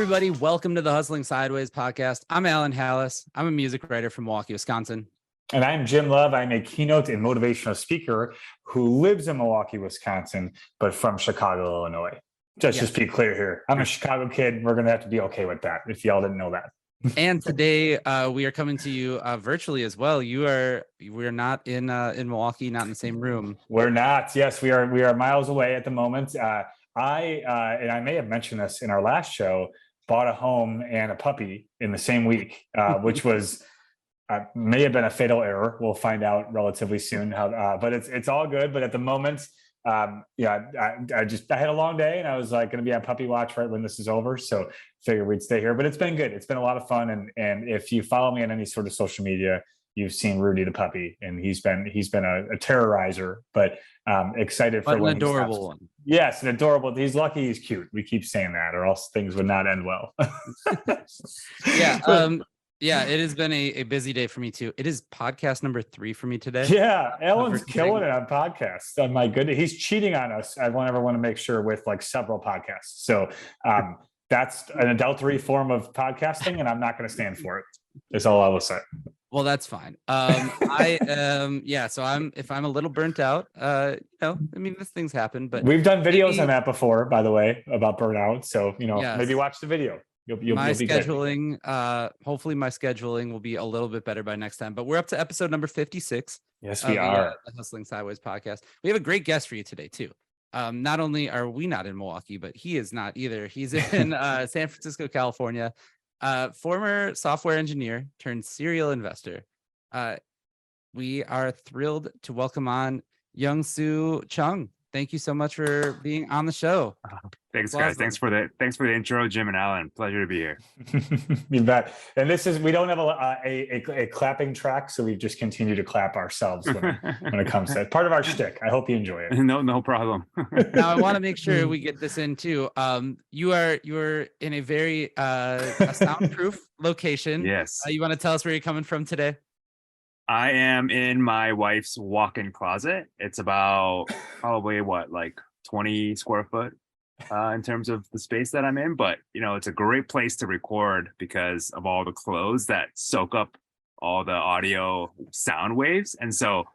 everybody. Welcome to the Hustling Sideways podcast. I'm Alan Halas. I'm a music writer from Milwaukee, Wisconsin. And I'm Jim Love. I'm a keynote and motivational speaker who lives in Milwaukee, Wisconsin, but from Chicago, Illinois. Just be clear here. I'm a Chicago kid. We're going to have to be okay with that if y'all didn't know that. And today we are coming to you virtually as well. We're not in Milwaukee, not in the same room. We're not. Yes, we are miles away at the moment. I may have mentioned this in our last show, bought a home and a puppy in the same week, which was may have been a fatal error. We'll find out relatively soon how, but it's all good. But at the moment, I had a long day and I was like going to be on puppy watch right when this is over. So figured we'd stay here, but it's been good. It's been a lot of fun. And if you follow me on any sort of social media, you've seen Rudy the puppy, and he's been a terrorizer, but excited for an adorable one. Yes, an adorable. He's lucky he's cute. We keep saying that, or else things would not end well. Yeah, it has been a busy day for me too. It is podcast number 3 for me today. Yeah, Alan's killing it on podcasts. Oh my goodness, he's cheating on us. I want to make sure with like several podcasts. So that's an adultery form of podcasting, and I'm not going to stand for it. That's all I will say. Well, that's fine. I so if I'm a little burnt out, these things happen, but we've done videos on that before, by the way, about burnout. So, maybe watch the video. You'll be scheduling, hopefully my scheduling will be a little bit better by next time, but we're up to episode number 56. Yes, we are. The Hustling Sideways podcast. We have a great guest for you today too. Not only are we not in Milwaukee, but he is not either. He's in San Francisco, California. Former software engineer turned serial investor. We are thrilled to welcome on Yong-Soo Chung. Thank you so much for being on the show. Thanks, guys. Thanks for the intro, Jim and Alan. Pleasure to be here. You bet. And we don't have a clapping track, so we just continue to clap ourselves when it comes to it. Part of our shtick. I hope you enjoy it. No problem. Now I want to make sure we get this in too. You're in a very a soundproof location. Yes. You want to tell us where you're coming from today? I am in my wife's walk-in closet. It's about probably 20 square foot in terms of the space that I'm in. But it's a great place to record because of all the clothes that soak up all the audio sound waves. And so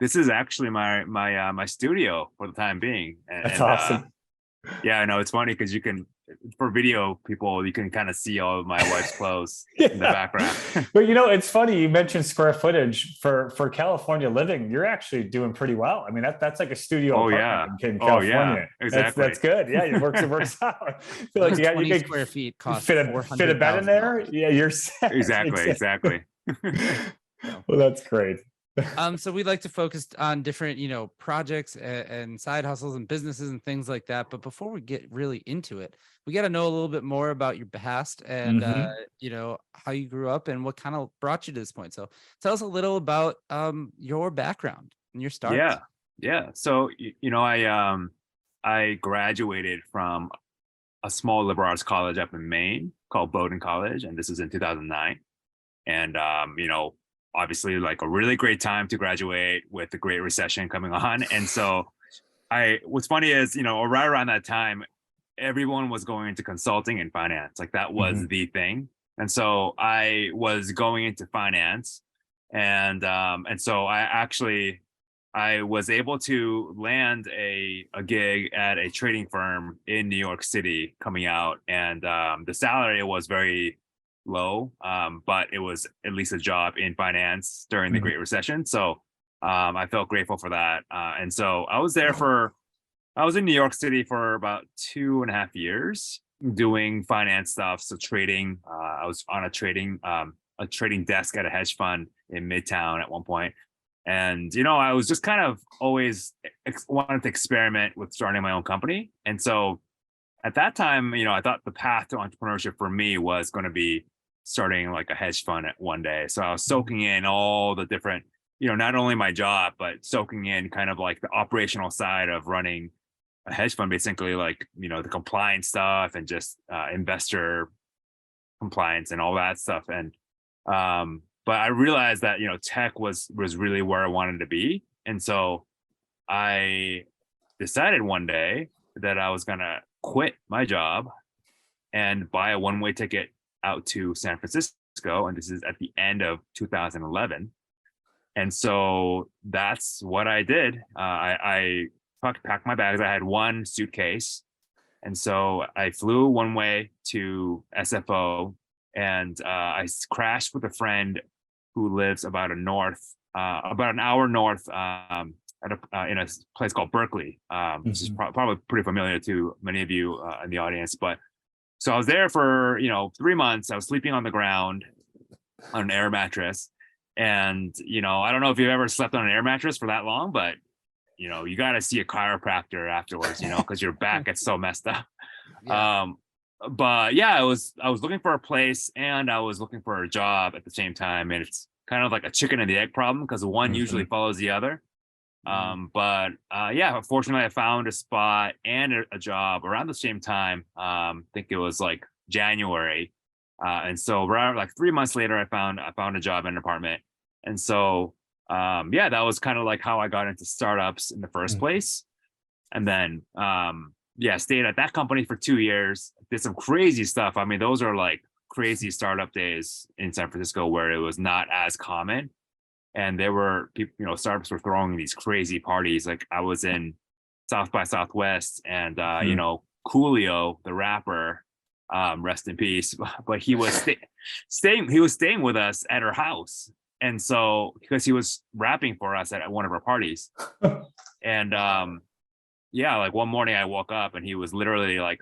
this is actually my studio for the time being. That's awesome. Yeah, I know it's funny because for video people, you can kind of see all of my wife's clothes in the background. But it's funny you mentioned square footage for California living. You're actually doing pretty well. I mean, that's like a studio apartment in California. Oh yeah, exactly. That's good. Yeah, it works out. I feel like you can square feet cost fit a bed in there. Yeah, you're set. Exactly. Well, that's great. So we'd like to focus on different, projects and side hustles and businesses and things like that. But before we get really into it, we got to know a little bit more about your past and, how you grew up and what kind of brought you to this point. So tell us a little about your background and your start. Yeah. So, I graduated from a small liberal arts college up in Maine called Bowdoin College. And this was in 2009. And, obviously like a really great time to graduate with the Great Recession coming on. And so what's funny is, right around that time, everyone was going into consulting and finance. Like that was the thing. And so I was going into finance and so I was able to land a gig at a trading firm in New York City coming out. And the salary was very low, but it was at least a job in finance during the Great Recession. So I felt grateful for that. And so I was in New York City for about 2.5 years doing finance stuff. So trading, I was on a trading desk at a hedge fund in Midtown at one point. And, I was just kind of always wanted to experiment with starting my own company. And so at that time, I thought the path to entrepreneurship for me was going to be starting like a hedge fund at one day. So I was soaking in all the different, not only my job, but soaking in kind of like the operational side of running a hedge fund, basically like, the compliance stuff and just investor compliance and all that stuff. And, but I realized that, tech was really where I wanted to be. And so I decided one day that I was going to quit my job and buy a one-way ticket out to San Francisco. And this is at the end of 2011. And so that's what I did. I packed my bags. I had one suitcase. And so I flew one way to SFO, and I crashed with a friend who lives about an hour north in a place called Berkeley, which is probably pretty familiar to many of you in the audience. But so I was there for 3 months. I was sleeping on the ground on an air mattress, and I don't know if you've ever slept on an air mattress for that long, but you got to see a chiropractor afterwards, because your back gets so messed up. Yeah. But yeah, I was looking for a place, and I was looking for a job at the same time, and it's kind of like a chicken and the egg problem because one usually follows the other. But yeah, fortunately I found a spot and a job around the same time. I think it was like January. And so around like 3 months later, I found a job in an apartment. And so yeah, that was kind of like how I got into startups in the first place. And then yeah, stayed at that company for 2 years, did some crazy stuff. I mean, those are like crazy startup days in San Francisco where it was not as common. And there were people, startups were throwing these crazy parties. Like I was in South by Southwest, and Coolio, the rapper, rest in peace, but he was staying with us at our house. And so because he was rapping for us at one of our parties. And yeah, like one morning I woke up and he was literally like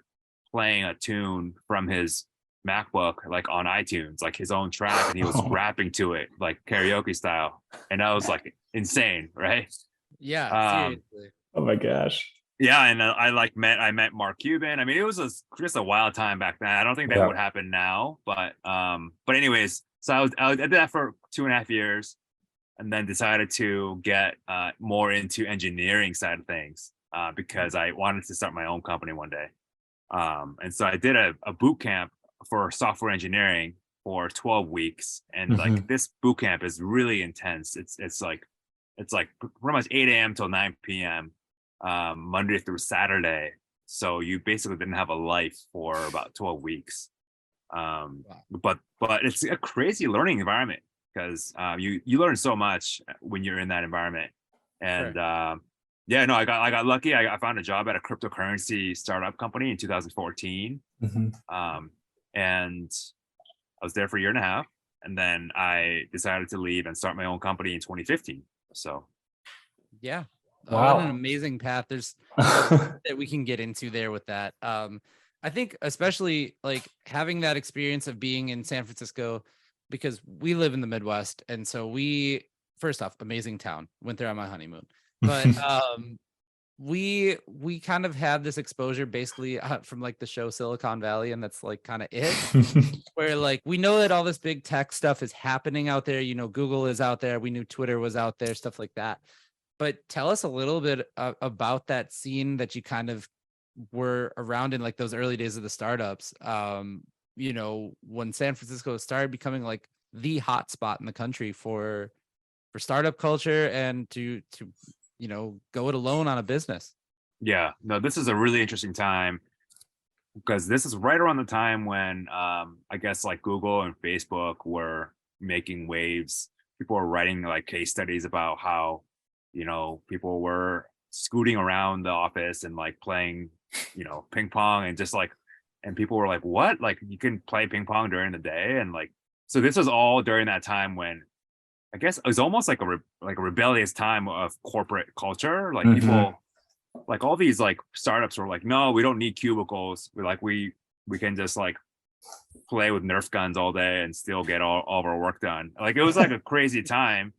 playing a tune from his MacBook, like on iTunes, like his own track, and he was rapping to it like karaoke style. And that was like insane, right? Yeah, seriously. Oh my gosh. Yeah, and I met Mark Cuban. I mean, it was just a wild time back then. I don't think that would happen now, but anyways, so I did that for 2.5 years, and then decided to get more into engineering side of things because I wanted to start my own company one day. And so I did a boot camp for software engineering for 12 weeks, and like this boot camp is really intense. It's like pretty much 8 a.m. till 9 p.m. Monday through Saturday. So you basically didn't have a life for about 12 weeks. But it's a crazy learning environment because you learn so much when you're in that environment. And yeah, no, I got lucky. I found a job at a cryptocurrency startup company in 2014. And I was there for 1.5 years, and then I decided to leave and start my own company in 2015. So yeah. Wow. What an amazing path. There's that we can get into there with that. I think especially like having that experience of being in San Francisco, because we live in the Midwest. And so first off, amazing town, went there on my honeymoon, but we kind of had this exposure basically from like the show Silicon Valley, and that's like kind of it. Where like we know that all this big tech stuff is happening out there. Google is out there. We knew Twitter was out there, stuff like that. But tell us a little bit about that scene that you kind of were around in like those early days of the startups. When San Francisco started becoming like the hot spot in the country for startup culture and to go it alone on a business. Yeah, no, this is a really interesting time because this is right around the time when I guess like Google and Facebook were making waves. People were writing like case studies about how people were scooting around the office and like playing ping pong, and just like, and people were like, what, like you can play ping pong during the day? And like, so this was all during that time when I guess it was almost like a rebellious time of corporate culture. Like people, like all these like startups were like, no, we don't need cubicles. We can just like play with Nerf guns all day and still get all of our work done. Like it was like a crazy time.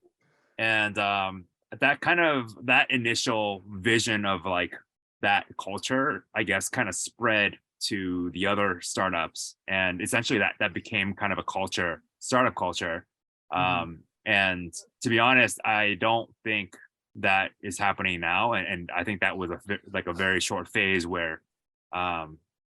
And that initial vision of like that culture, I guess, kind of spread to the other startups. And essentially that became kind of a culture, startup culture. And to be honest, I don't think that is happening now. And I think that was a very short phase where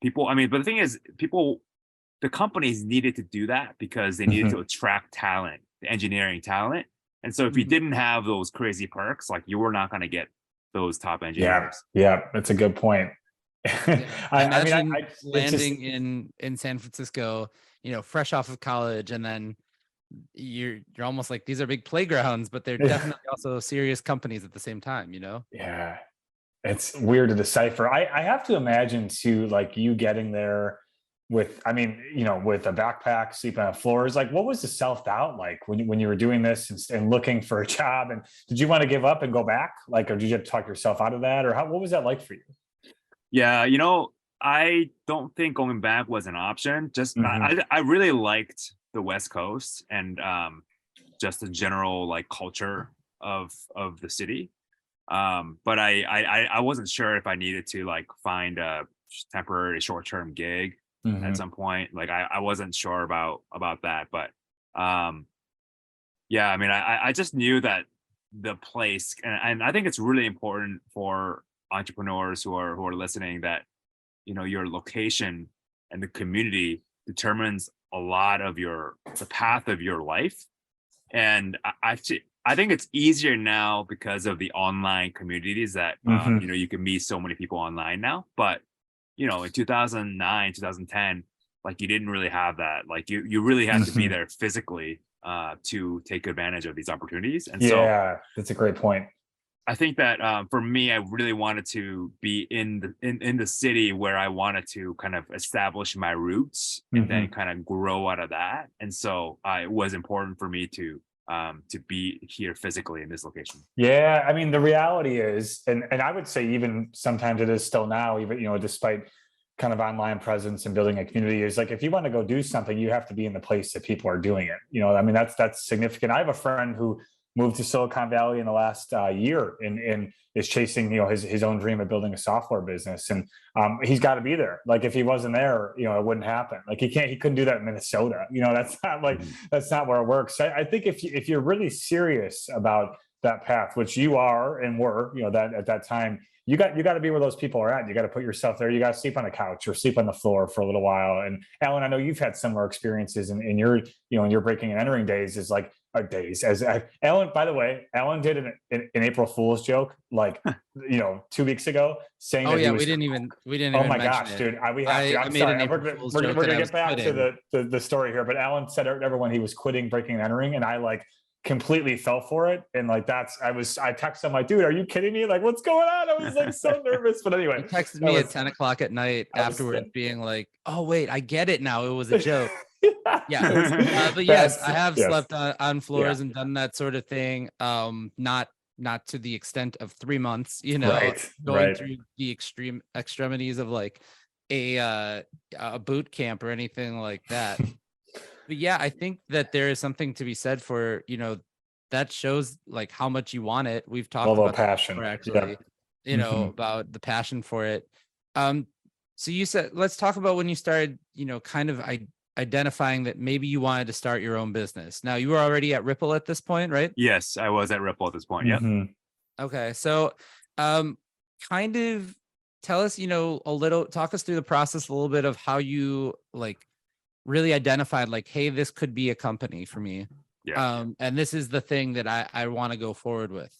people, I mean, but the thing is, the companies needed to do that because they needed to attract talent, the engineering talent. And so if you didn't have those crazy perks, like you were not going to get those top engineers. Yeah, that's a good point. I mean, Imagine it's just, landing in San Francisco, fresh off of college, and then you're almost like, these are big playgrounds, but they're definitely also serious companies at the same time, yeah, it's weird to decipher. I have to imagine too, like you getting there with, I mean, with a backpack, sleeping on floors. Like, what was the self doubt like when you were doing this and looking for a job? And did you want to give up and go back? Like, or did you have to talk yourself out of that? Or what was that like for you? Yeah, I don't think going back was an option. Just Mhm. I really liked the West Coast and just the general like culture of the city. But I wasn't sure if I needed to like find a temporary short-term gig at Mhm. some point. Like I wasn't sure about that. But um yeah, I mean I just knew that the place, and I think it's really important for entrepreneurs who are listening, that your location and the community determines a lot of the path of your life. And I think it's easier now because of the online communities that Mhm. you can meet so many people online now. But in 2009, 2010, like you didn't really have that. Like you really had to be Mhm. there physically to take advantage of these opportunities. And so Yeah, that's a great point. I think that for me, I really wanted to be in the city where I wanted to kind of establish my roots and then Mhm. kind of grow out of that. And so it was important for me to be here physically in this location. Yeah, I mean, the reality is, and I would say even sometimes it is still now, even despite kind of online presence and building a community, is like if you want to go do something, you have to be in the place that people are doing it. I mean, that's significant. I have a friend who moved to Silicon Valley in the last year and is chasing his own dream of building a software business, and he's got to be there. Like if he wasn't there, it wouldn't happen. Like he couldn't do that in Minnesota. That's not like Mhm. that's not where it works. I think if you're really serious about that path, which you are and were, that at that time, you got to be where those people are at. You got to put yourself there. You got to sleep on the couch or sleep on the floor for a little while. And Alan, I know you've had similar experiences in your, in your breaking and entering days. Is like days as Alan. By the way, Alan did an April Fool's joke like 2 weeks ago, saying Oh that he yeah, was. we didn't Oh even my mention gosh, it. dude! We have to. I I'm made an sorry. April Fool's We're joke that gonna I was get back to quitting. the story here, but Alan said to everyone he was quitting breaking and entering, and I like completely fell for it. And like I texted him like, dude, are you kidding me? Like, what's going on? I was like so nervous. But He anyway, texted that me at was 10 o'clock at night I was afterwards being like, oh wait, I get it now. It was a joke. Yeah. it was But yes, that's I have yes. slept on Yeah. floors and done that sort of thing. Not to the extent of 3 months, Right. going Right. through the extreme extremities of like a boot camp or anything like that. But yeah, I think that there is something to be said for, that shows like how much you want it. We've talked Level of about that passion. before, Yep. actually, Hmm. about the passion for it. Um, so you said, let's talk about when you started, kind of identifying that maybe you wanted to start your own business. Now you were already at Ripple at this point, right? Yes, I was at Ripple at this point. Yep. Hmm. Okay. So, um, kind of tell us, talk us through the process a little bit of how you like really identified like, hey, this could be a company for me. Yeah. And this is the thing that I want to go forward with.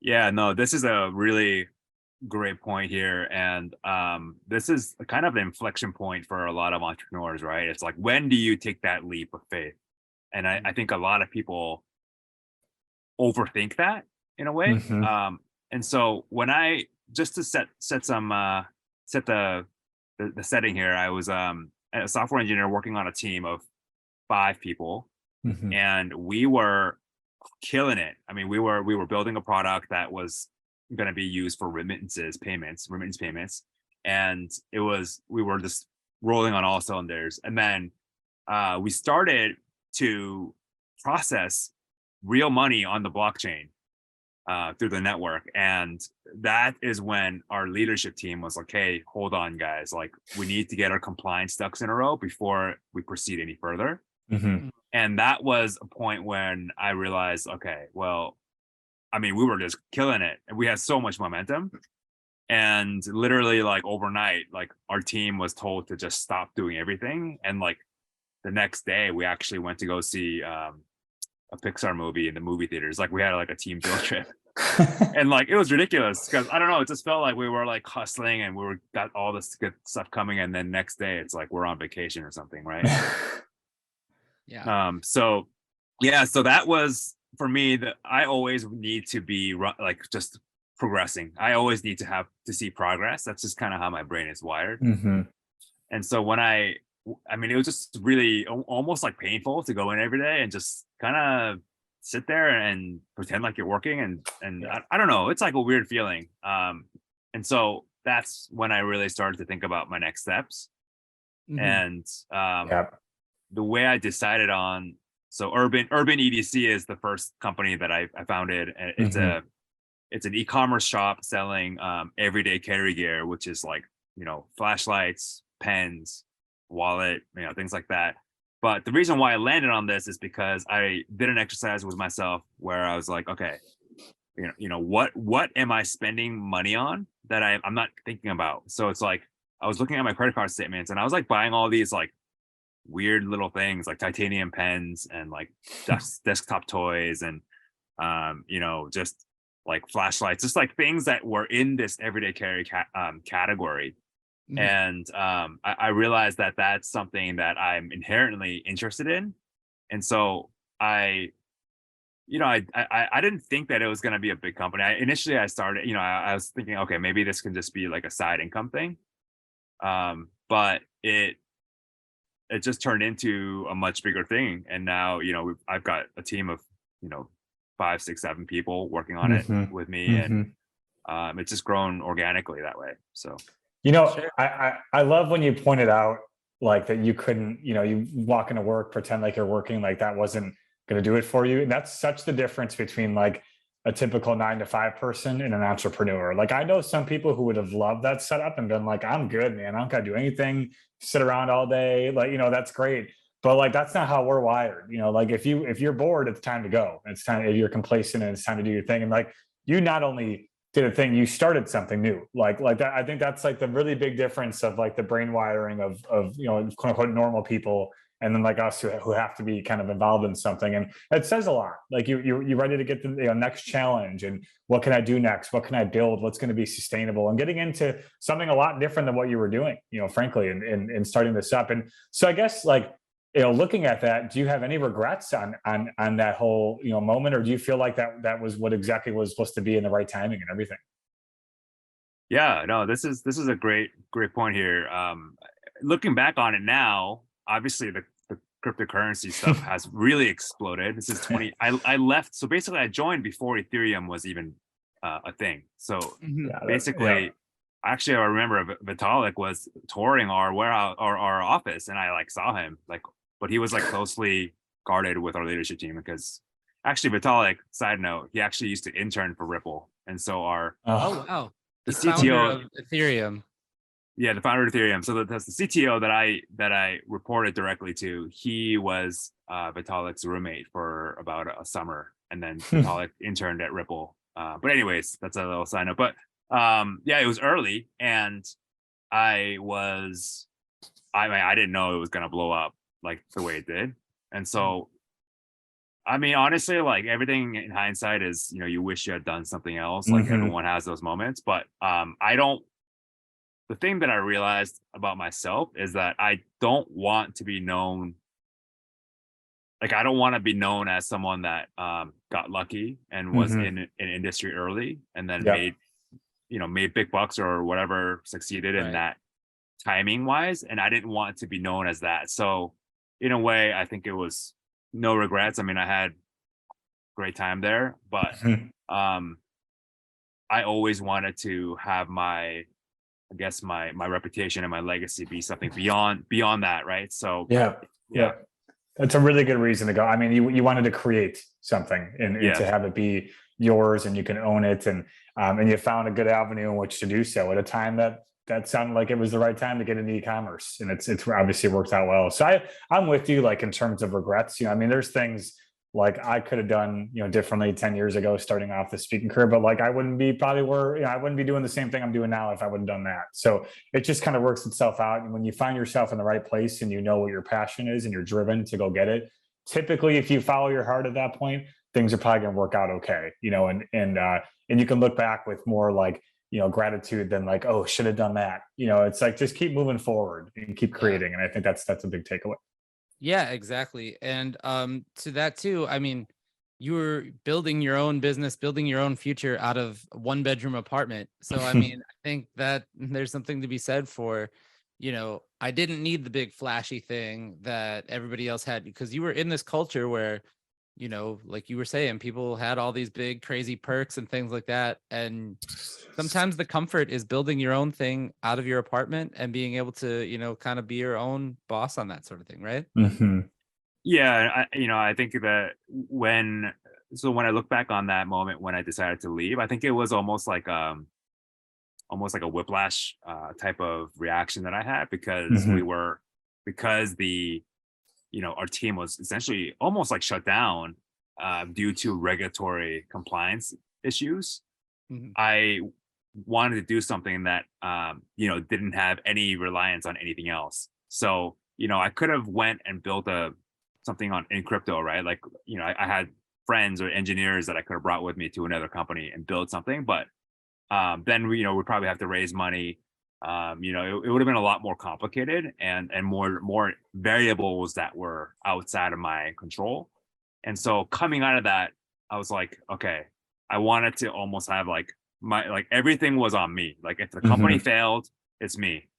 Yeah. No, this is a really great point here. And this is kind of an inflection point for a lot of entrepreneurs, right? It's like, when do you take that leap of faith? And I think a lot of people overthink that in a way. Hmm. And so when I just to set the setting here, I was a software engineer working on a team of 5 people, Hmm. and we were killing it. I mean, we were building a product that was going to be used for remittance payments, and we were just rolling on all cylinders. And then we started to process real money on the blockchain through the network. And that is when our leadership team was like, hey, hold on, guys. Like, we need to get our compliance ducks in a row before we proceed any further. Hmm. And that was a point when I realized, okay, well, I mean, we were just killing it. And we had so much momentum. And literally, like overnight, like our team was told to just stop doing everything. And like the next day, we actually went to go see a Pixar movie in the movie theaters. Like we had like a team field trip. And like it was ridiculous because I don't know, it just felt like we were like hustling and got all this good stuff coming, and then next day it's like we're on vacation or something, right? Yeah. So yeah, so that was for me that I always need to be like just progressing. I always need to have to see progress. That's just kind of how my brain is wired. Mm-hmm. And so when I mean, it was just really almost like painful to go in every day and just kind of sit there and pretend like you're working. And Yeah. I don't know, it's like a weird feeling. And so that's when I really started to think about my next steps. Mhm. And Yeah. the way I decided on, so Urban EDC is the first company that I founded. And it's an e-commerce shop selling everyday carry gear, which is like, you know, flashlights, pens, wallet, you know, things like that. But the reason why I landed on this is because I did an exercise with myself where I was like, okay, what am I spending money on that I'm not thinking about? So it's like I was looking at my credit card statements and I was like buying all these like weird little things like titanium pens and like desktop toys and you know, just like flashlights, just like things that were in this everyday carry category. Mhm. And I realized that that's something that I'm inherently interested in. And so I didn't think that it was going to be a big company. Initially I started, you know, I was thinking, okay, maybe this can just be like a side income thing. But it just turned into a much bigger thing. And now, you know, I've got a team of, you know, 5, 6, 7 people working on it Mm-hmm. with me. Mm-hmm. And it's just grown organically that way. So, You know, Sure. I love when you pointed out like that you couldn't, you know, you walk into work, pretend like you're working, like that wasn't going to do it for you. And that's such the difference between like a typical 9 to 5 person and an entrepreneur. Like I know some people who would have loved that setup and been like, I'm good, man. I don't gotta do anything, sit around all day. Like, you know, that's great. But like that's not how we're wired. You know, like if you're bored, it's time to go. It's time if you're complacent and it's time to do your thing. And like you not only did a thing, you started something new. Like that. I think that's like the really big difference of like the brain wiring of you know, quote unquote normal people and then like us who have to be kind of involved in something. And it says a lot. Like you're ready to get the next challenge and what can I do next? What can I build? What's going to be sustainable? And getting into something a lot different than what you were doing, you know, frankly, and starting this up. And so I guess like, you know, looking at that, do you have any regrets on that whole, you know, moment, or do you feel like that was what exactly was supposed to be in the right timing and everything? yeah, no, this is a great point here. Looking back on it now, obviously the cryptocurrency stuff has really exploded. This is 20. I left, so basically I joined before Ethereum was even a thing. So Mhm. Yeah, basically, actually, I remember Vitalik was touring our warehouse or our office, and I like saw him like, but he was like closely guarded with our leadership team because actually Vitalik, side note, he actually used to intern for Ripple, and so Oh wow. the The founder CTO, of Ethereum. yeah, the founder of Ethereum. So that's the CTO that I reported directly to. He was Vitalik's roommate for about a summer, and then Vitalik interned at Ripple. But anyways, that's a little side note. But yeah, it was early, and I mean, I didn't know it was gonna blow up like the way it did, and so. I mean, honestly, like everything in hindsight is, you know, you wish you had done something else. Like Mhm. everyone has those moments, but I don't. The thing that I realized about myself is that I don't want to be known. Like I don't want to be known as someone that got lucky and was Mhm. in an industry early and then Yep. made big bucks or whatever, succeeded in Right. that timing wise. And I didn't want to be known as that. So in a way, I think it was no regrets. I mean, I had great time there, but Mhm. um, I always wanted to have I guess my reputation and my legacy be something beyond that, right? So Yeah. yeah, Yeah. That's a really good reason to go. I mean, you wanted to create something and yeah, to have it be yours and you can own it and you found a good avenue in which to do so at a time that sounded like it was the right time to get into e-commerce and it's obviously worked out well. So I'm with you like in terms of regrets. You know, I mean, there's things like I could have done, you know, differently 10 years ago starting off the speaking career, but like I wouldn't be probably where, you know, I wouldn't be doing the same thing I'm doing now if I would have done that. So it just kind of works itself out. And when you find yourself in the right place and you know what your passion is and you're driven to go get it, typically if you follow your heart at that point, things are probably going to work out okay, and you can look back with more like, gratitude than like, oh, should have done that. It's like, just keep moving forward and keep creating. And I think that's a big takeaway. Yeah, exactly. And to that too, I mean, you were building your own business, building your own future out of one bedroom apartment. So I mean, I think that there's something to be said for, I didn't need the big flashy thing that everybody else had, because you were in this culture where, like you were saying, people had all these big crazy perks and things like that. And sometimes the comfort is building your own thing out of your apartment and being able to, kind of be your own boss on that sort of thing, right? Mm-hmm. Yeah, I think that when I look back on that moment when I decided to leave, I think it was almost like a whiplash type of reaction that I had, because Mm-hmm. because our team was essentially almost like shut down due to regulatory compliance issues. Mhm. I wanted to do something that didn't have any reliance on anything else. So I could have went and built something in crypto, right? Like I had friends or engineers that I could have brought with me to another company and build something, but then we'd probably have to raise money. It would have been a lot more complicated and more variables that were outside of my control. And so coming out of that, I was like, okay, I wanted to almost have like everything was on me. Like if the company Mm-hmm. failed, it's me.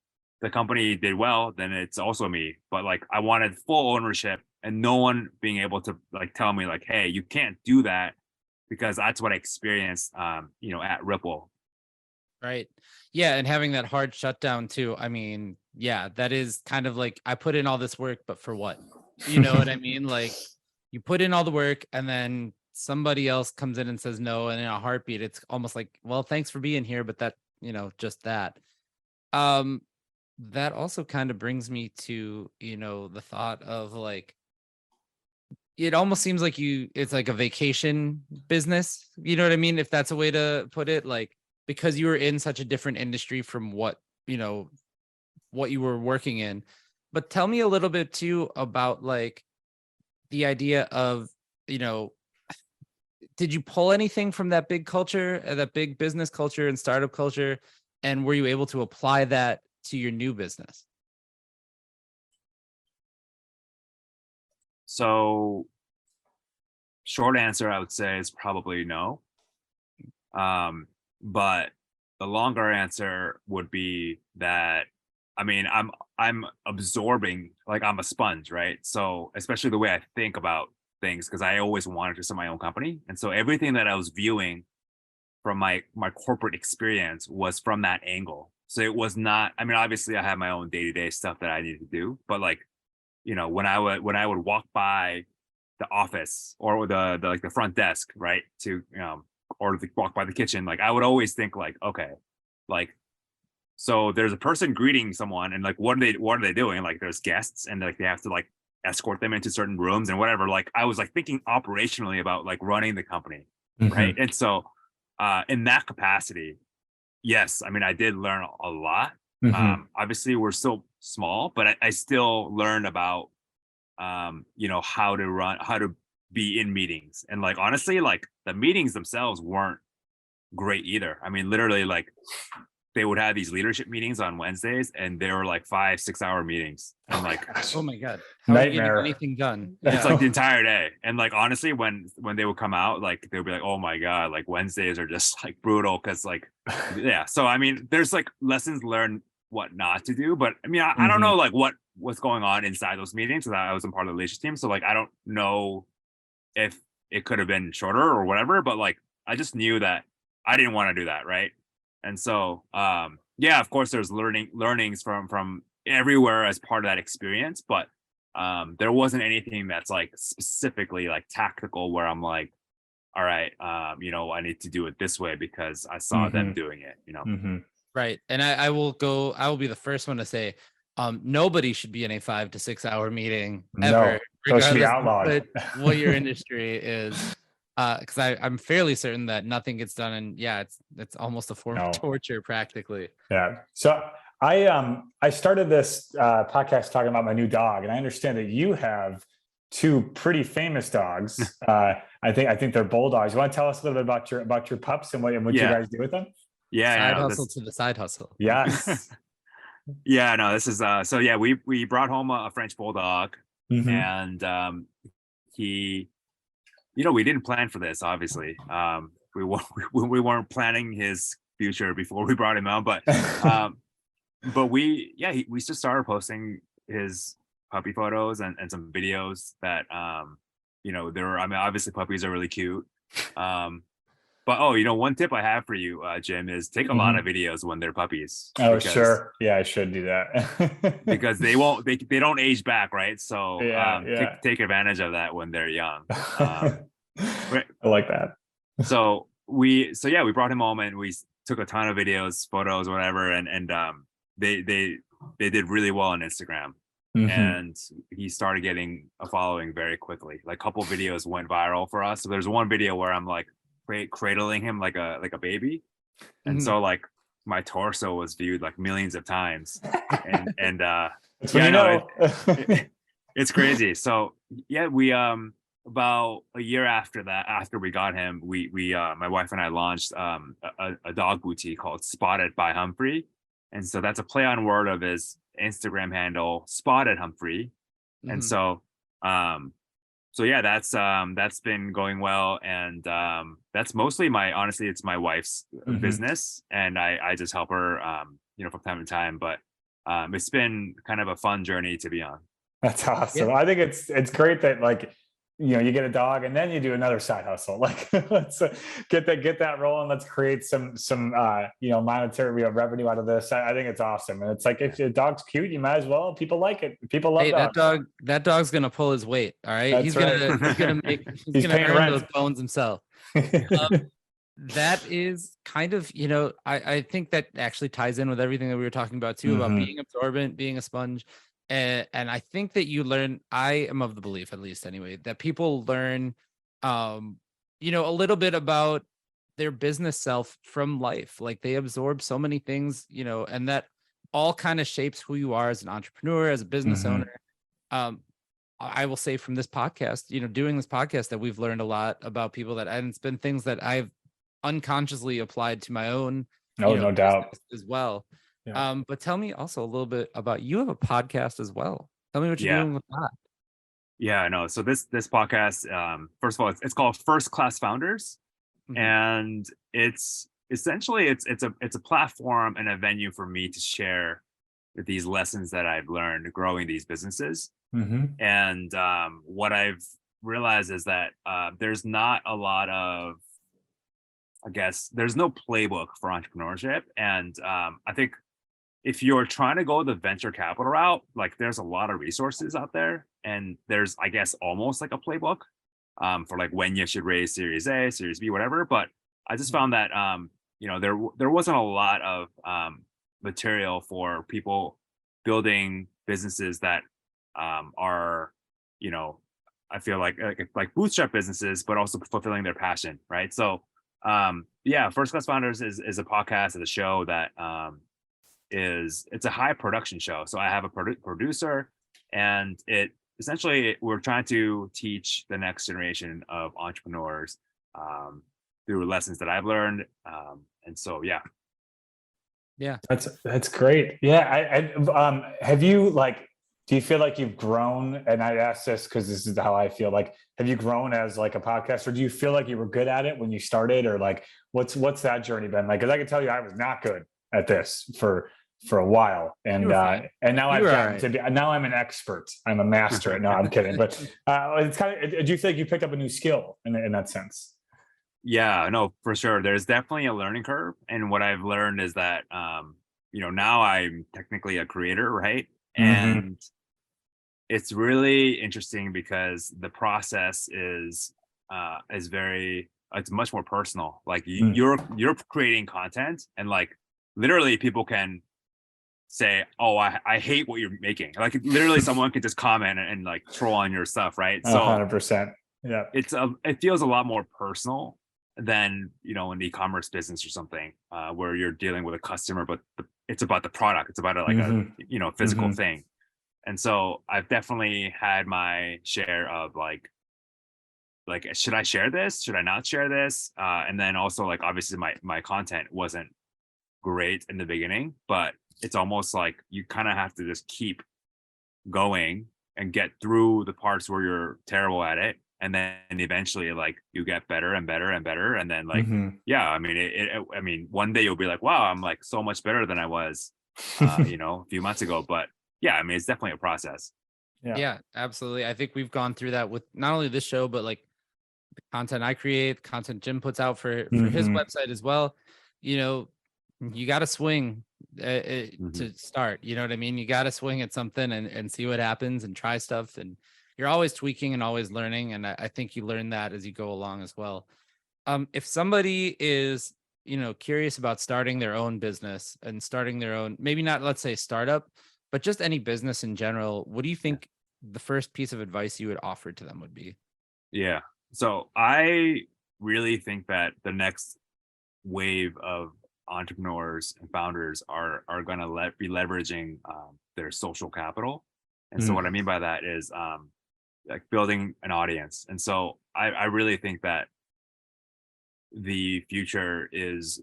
The company did well, then it's also me. But like I wanted full ownership and no one being able to like tell me like, hey, you can't do that, because that's what I experienced at Ripple. Right. Yeah. And having that hard shutdown too. I mean, yeah, that is kind of like, I put in all this work, but for what? You know what I mean? Like, you put in all the work and then somebody else comes in and says no. And in a heartbeat, it's almost like, well, thanks for being here, but that, just that. Um, that also kind of brings me to, the thought of like, it almost seems like it's like a vacation business. You know what I mean? If that's a way to put it, like, because you were in such a different industry from what you were working in. But tell me a little bit too about like the idea of, you know, did you pull anything from that big culture, that big business culture and startup culture? And were you able to apply that to your new business? So short answer, I would say, is probably no. But the longer answer would be that, I mean, I'm absorbing, like I'm a sponge, right? So especially the way I think about things, because I always wanted to start my own company. And so everything that I was viewing from my corporate experience was from that angle. So it was not, I mean, obviously I had my own day-to-day stuff that I needed to do, but like, when I would walk by the office or the like the front desk, right, to or walk by the kitchen, like I would always think like, okay, like, so there's a person greeting someone and like what are they doing? Like there's guests and like they have to like escort them into certain rooms and whatever. Like I was like thinking operationally about like running the company, right? Mm-hmm. And so in that capacity, yes, I mean I did learn a lot. Mm-hmm. Obviously we're still small, but I still learned about how to be in meetings. And like honestly, like the meetings themselves weren't great either. I mean, literally, like they would have these leadership meetings on Wednesdays and they were like 5-6 hour meetings. And Oh like gosh. Oh my God. How are you getting Nightmare. anything done? it's Yeah. like the entire day. And like honestly, when they would come out, like they would be like, oh my God, like Wednesdays are just like brutal. Cause like, yeah. So I mean, there's like lessons learned what not to do. But I mean, I don't Mm-hmm. know like what's going on inside those meetings. So I wasn't part of the leadership team. So like I don't know if it could have been shorter or whatever, but like I just knew that I didn't want to do that, right? And so yeah, of course there's learnings from everywhere as part of that experience, but there wasn't anything that's like specifically like tactical where I'm like, all right, I need to do it this way because I saw them Mm-hmm. doing it. Mm-hmm. Right. And I will be the first one to say, nobody should be in a 5 to 6 hour meeting ever, No, those should be regardless of outlawed. what your industry is. Because I'm fairly certain that nothing gets done. And yeah, it's almost a form of No. torture practically. Yeah. So I started this podcast talking about my new dog, and I understand that you have two pretty famous dogs. I think they're bulldogs. You want to tell us a little bit about your pups and what you guys do with them? Side No, hustle to the side hustle. Yes. No, this is so yeah, we brought home a French bulldog, and he, we didn't plan for this, obviously. We weren't planning his future before we brought him out, but we just started posting his puppy photos and some videos that there were, I mean, obviously puppies are really cute. But one tip I have for you, Jim, is take a lot of videos when they're puppies. Oh, sure. Yeah, I should do that. Because they don't age back, right? So take advantage of that when they're young. I like that. So we brought him home and we took a ton of videos, photos, whatever, and they did really well on Instagram. And he started getting a following very quickly. Like, a couple videos went viral for us. So there's one video where I'm like cradling him like a baby, and so like my torso was viewed like millions of times, and it's crazy. So we about a year after that, after we got him, we my wife and I launched a dog boutique called Spotted by Humphrey, and so that's a play on word of his Instagram handle, Spotted Humphrey. And so that's been going well, and that's mostly honestly it's my wife's business, and I just help her from time to time, but it's been kind of a fun journey to be on. That's awesome. I think it's great that, like, you get a dog and then you do another side hustle. Like, let's get that rolling. Let's create some monetary revenue out of this. I think it's awesome. And it's like, if your dog's cute, you might as well. People like it. People love dogs. That dog's gonna pull his weight. All right. That's he's right. gonna earn rent. those bones himself. That is kind of, I think that actually ties in with everything that we were talking about too, about being absorbent, being a sponge. And I think that you learn, I am of the belief, at least anyway, that people learn, a little bit about their business self from life. Like, they absorb so many things, and that all kind of shapes who you are as an entrepreneur, as a business owner. I will say from this podcast, doing this podcast, that we've learned a lot about people, and it's been things that I've unconsciously applied to my own, no doubt, as well. Yeah. But tell me also a little bit about, you have a podcast as well. Tell me what you're doing with that. Yeah, no. So this podcast, first of all, it's called First Class Founders, and it's essentially it's a platform and a venue for me to share these lessons that I've learned growing these businesses. And what I've realized is that there's not a lot of, I guess, there's no playbook for entrepreneurship, and I think if you're trying to go the venture capital route, like, there's a lot of resources out there, and there's, I guess, almost like a playbook for like when you should raise Series A, Series B, whatever. But I just found that there wasn't a lot of material for people building businesses that are, I feel like bootstrap businesses, but also fulfilling their passion, right? So First Class Founders is a podcast, is a show that it's a high production show. So I have a producer, and we're trying to teach the next generation of entrepreneurs through lessons that I've learned. And so, that's great. Yeah. I have you, like, do you feel like you've grown? And I ask this because this is how I feel. Like, have you grown as like a podcaster? Do you feel like you were good at it when you started, or like, what's that journey been like? Because I can tell you, I was not good at this for a while, and now I've gotten to be. Now I'm an expert. I'm a master. No, I'm kidding. But it's kind of. Do you think you picked up a new skill in that sense? Yeah, no, for sure. There's definitely a learning curve, and what I've learned is that now I'm technically a creator, right? And it's really interesting because the process is very, it's much more personal. Like, you're creating content, and like, literally people can say, oh, I hate what you're making. Like, literally someone could just comment and like troll on your stuff, right? So 100%. Yeah. It feels a lot more personal than, an e-commerce business or something, where you're dealing with a customer, but it's about the product. It's about a physical thing. And so I've definitely had my share of like, should I share this? Should I not share this? And then also like, obviously my content wasn't great in the beginning, but it's almost like you kind of have to just keep going and get through the parts where you're terrible at it. And then eventually like you get better and better and better. And then like, yeah, I mean, I mean, one day you'll be like, wow, I'm like so much better than I was, you know, a few months ago. But yeah, I mean, it's definitely a process. Yeah, absolutely. I think we've gone through that with not only this show, but like the content I create, content Jim puts out for his website as well. You know, you got to swing to start. You know what I mean? You got to swing at something and see what happens and try stuff. And you're always tweaking and always learning. And I think you learn that as you go along as well. If somebody is, you know, curious about starting their own business and starting their own, maybe not, let's say startup, but just any business in general, what do you think the first piece of advice you would offer to them would be? Yeah. So I really think that the next wave of entrepreneurs and founders are going to be leveraging their social capital. And so what I mean by that is like building an audience. And so I really think that the future is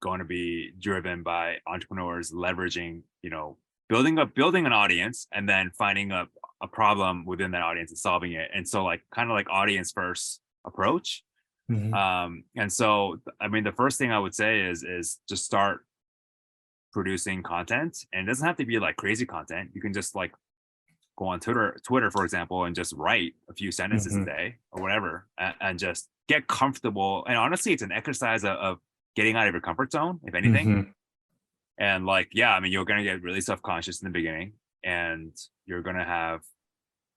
going to be driven by entrepreneurs leveraging, you know, building an audience and then finding a problem within that audience and solving it. And so like kind of like audience first approach. And so I mean the first thing I would say is just start producing content. And it doesn't have to be like crazy content. You can just like go on Twitter for example, and just write a few sentences a day or whatever, and just get comfortable. And honestly, it's an exercise of getting out of your comfort zone, if anything. And like, yeah, I mean, you're going to get really self-conscious in the beginning, and you're going to have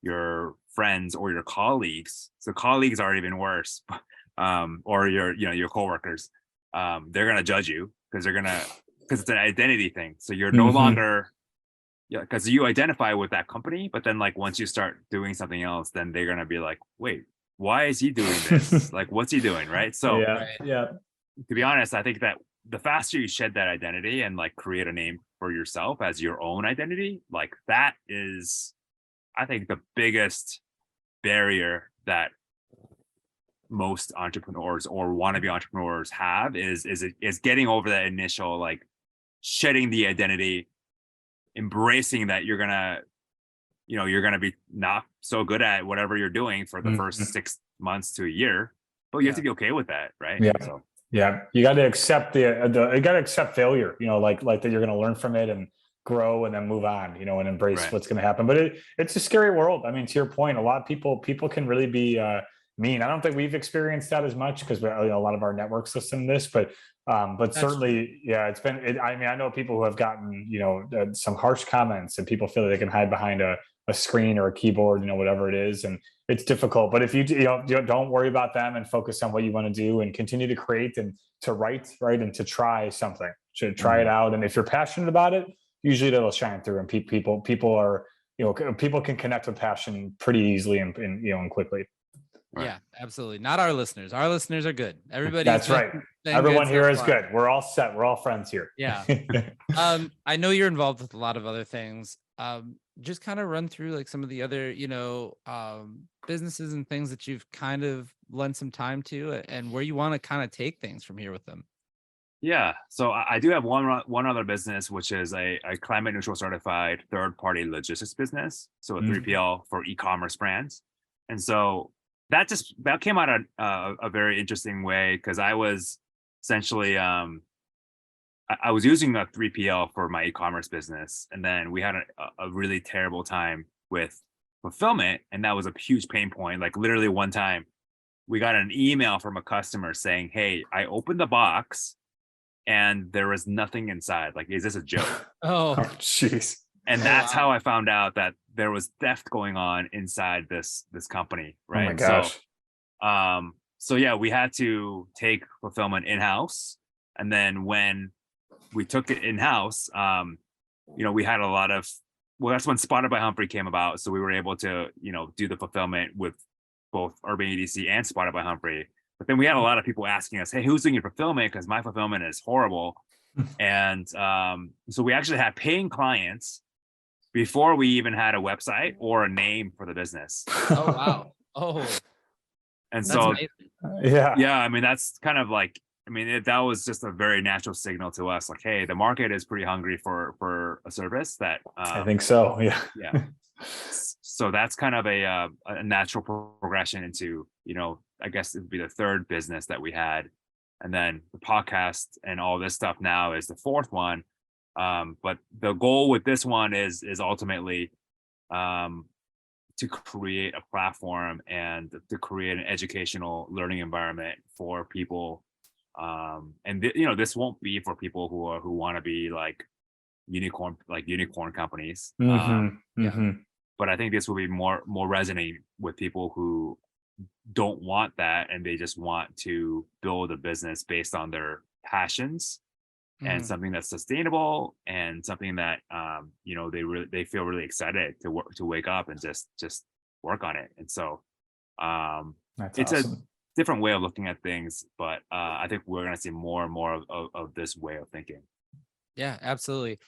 your friends or your colleagues. So colleagues are even worse, or your coworkers. They're going to judge you because it's an identity thing. So you're no longer, because you identify with that company, but then like once you start doing something else, then they're going to be like, wait, why is he doing this? Like, what's he doing? Right. So to be honest, I think that the faster you shed that identity and like create a name for yourself as your own identity, like that is, I think, the biggest barrier that most entrepreneurs or wannabe entrepreneurs have is getting over that initial, like shedding the identity, embracing that you're gonna be not so good at whatever you're doing for the first 6 months to a year, but you have to be okay with that, right? You got to accept you got to accept failure, you know, like that you're going to learn from it and grow and then move on, you know, and embrace what's going to happen. But it's a scary world. I mean, to your point, a lot of people can really be mean. I don't think we've experienced that as much because a lot of our networks listen to this, but certainly, it's been. I mean, I know people who have gotten, you know, some harsh comments, and people feel that they can hide behind a screen or a keyboard, you know, whatever it is, and it's difficult. But if you don't worry about them and focus on what you want to do and continue to create and to write, and to try something, to try it out, and if you're passionate about it, usually that'll shine through, and people are, you know, people can connect with passion pretty easily and you know, and quickly. Yeah, absolutely. Not our listeners. Our listeners are good. Everybody. That's right. Everyone here is good. We're all set. We're all friends here. Yeah. I know you're involved with a lot of other things. Just kind of run through like some of the other, you know, businesses and things that you've kind of lent some time to, and where you want to kind of take things from here with them. Yeah. So I do have one other business, which is a climate neutral certified third-party logistics business. So a 3PL for e-commerce brands. And so that came out a very interesting way, because I was essentially I was using a 3PL for my e-commerce business, and then we had a really terrible time with fulfillment, and that was a huge pain point. Like literally one time we got an email from a customer saying, hey, I opened the box and there was nothing inside. Like, is this a joke? Oh, jeez. And that's how I found out that there was theft going on inside this company, right? Oh my gosh. So yeah, we had to take fulfillment in-house. And then when we took it in-house, you know, we had a lot of, well, that's when Spotted by Humphrey came about. So we were able to, you know, do the fulfillment with both Urban EDC and Spotted by Humphrey. But then we had a lot of people asking us, hey, who's doing your fulfillment? Because my fulfillment is horrible. And so we actually had paying clients before we even had a website or a name for the business. Oh wow. Oh, And that's so amazing. yeah, I mean, that's kind of like, I mean, that was just a very natural signal to us, like, hey, the market is pretty hungry for a service that I think so. Yeah. yeah. So that's kind of a natural progression into, I guess it would be the third business that we had. And then the podcast and all this stuff now is the fourth one. But the goal with this one is ultimately to create a platform and to create an educational learning environment for people. And this won't be for people who want to be like unicorn companies. But I think this will be more resonating with people who don't want that, and they just want to build a business based on their passions and something that's sustainable and something that they feel really excited to wake up and just work on it. And so it's awesome. A different way of looking at things, but I think we're going to see more and more of this way of thinking. Yeah, absolutely.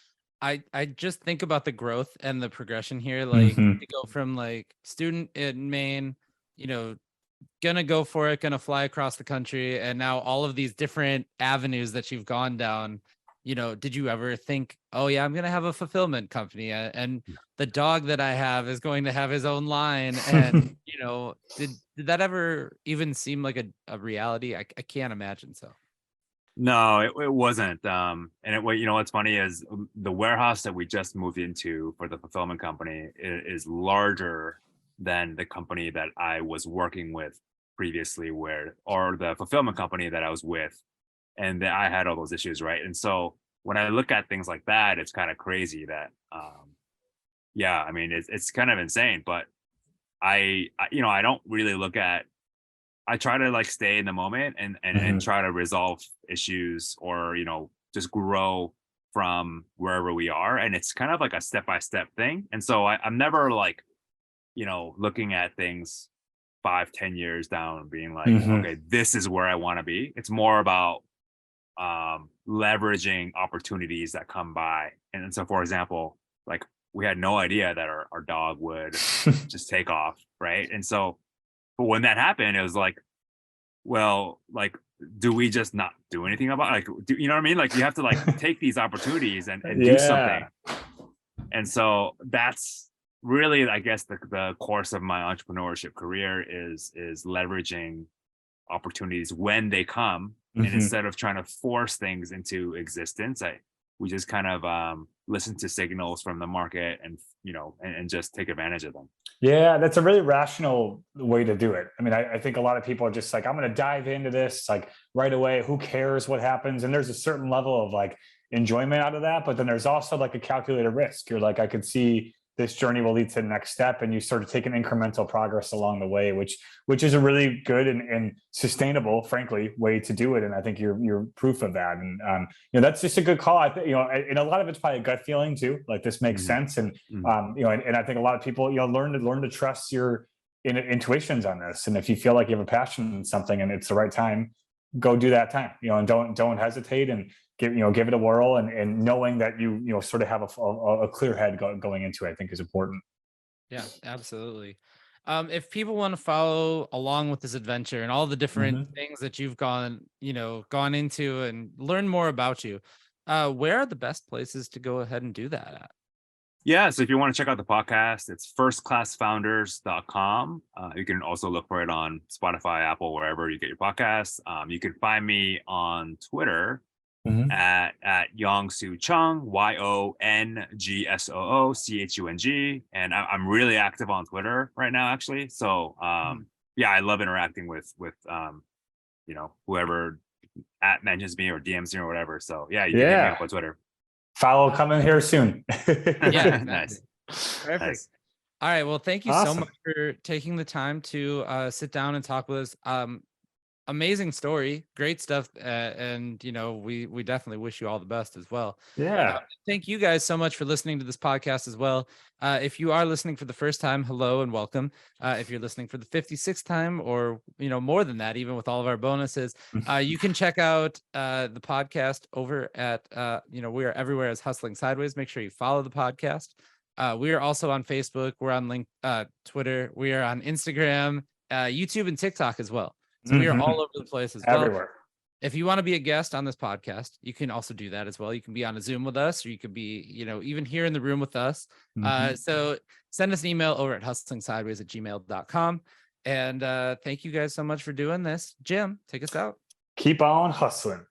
I just think about the growth and the progression here, like to go from like student in Maine, gonna go for it, gonna fly across the country, and now all of these different avenues that you've gone down. Did you ever think, oh yeah, I'm gonna have a fulfillment company, and the dog that I have is going to have his own line, and did that ever even seem like a reality? I can't imagine so. No, it wasn't. And what's funny is the warehouse that we just moved into for the fulfillment company is larger than the company that I was working with previously, or the fulfillment company that I was with, and that I had all those issues, right? And so when I look at things like that, it's kind of crazy that, I mean, it's kind of insane. But I don't really look at. I try to like stay in the moment and try to resolve issues, or just grow from wherever we are, and it's kind of like a step-by-step thing. And so I'm never like looking at things 5-10 years down and being like, okay, this is where I want to be. It's more about leveraging opportunities that come by. And so, for example, like we had no idea that our dog would just take off, right? And so, but when that happened, it was like, well, like, do we just not do anything about it? Like, you know what I mean? Like, you have to like take these opportunities and do something. And so that's really, I guess, the course of my entrepreneurship career is leveraging opportunities when they come, and instead of trying to force things into existence, we just kind of listen to signals from the market and and just take advantage of them. Yeah, that's a really rational way to do it. I mean, I think a lot of people are just like, I'm going to dive into this like right away. Who cares what happens? And there's a certain level of like enjoyment out of that, but then there's also like a calculated risk. You're like, I could see this journey will lead to the next step, and you sort of take an incremental progress along the way, which is a really good and sustainable, frankly, way to do it. And I think you're proof of that. And that's just a good call. I think and a lot of it's probably a gut feeling too. Like this makes sense, and and I think a lot of people learn to trust your intuitions on this. And if you feel like you have a passion in something and it's the right time, go do that time. And don't hesitate, and give it a whirl, and knowing that you sort of have a clear head going into it, I think is important. Yeah, absolutely. If people want to follow along with this adventure and all the different things that you've gone into and learn more about you, where are the best places to go ahead and do that at? Yeah, so if you want to check out the podcast, it's firstclassfounders.com. You can also look for it on Spotify, Apple, wherever you get your podcasts. You can find me on Twitter at Yong-Soo Chung, YONGSOOCHUNG. And I'm really active on Twitter right now, actually. So I love interacting with whoever mentions me or DMs me or whatever. So you can hit me up on Twitter. Follow coming here soon. Yeah, nice. Perfect. Nice. All right. Well, thank you so much for taking the time to sit down and talk with us. Amazing story, great stuff, and we definitely wish you all the best as well. Thank you guys so much for listening to this podcast as well. If you are listening for the first time, hello and welcome. If you're listening for the 56th time, or more than that, even with all of our bonuses, you can check out the podcast over at we are everywhere as Hustling Sideways. Make sure you follow the podcast. We are also on Facebook. We're on Twitter. We are on Instagram, YouTube, and TikTok as well. So we are all over the place as well. Everywhere. If you want to be a guest on this podcast, you can also do that as well. You can be on a Zoom with us, or you could be, even here in the room with us. So send us an email over at hustlingsideways@gmail.com. And thank you guys so much for doing this. Jim, take us out. Keep on hustling.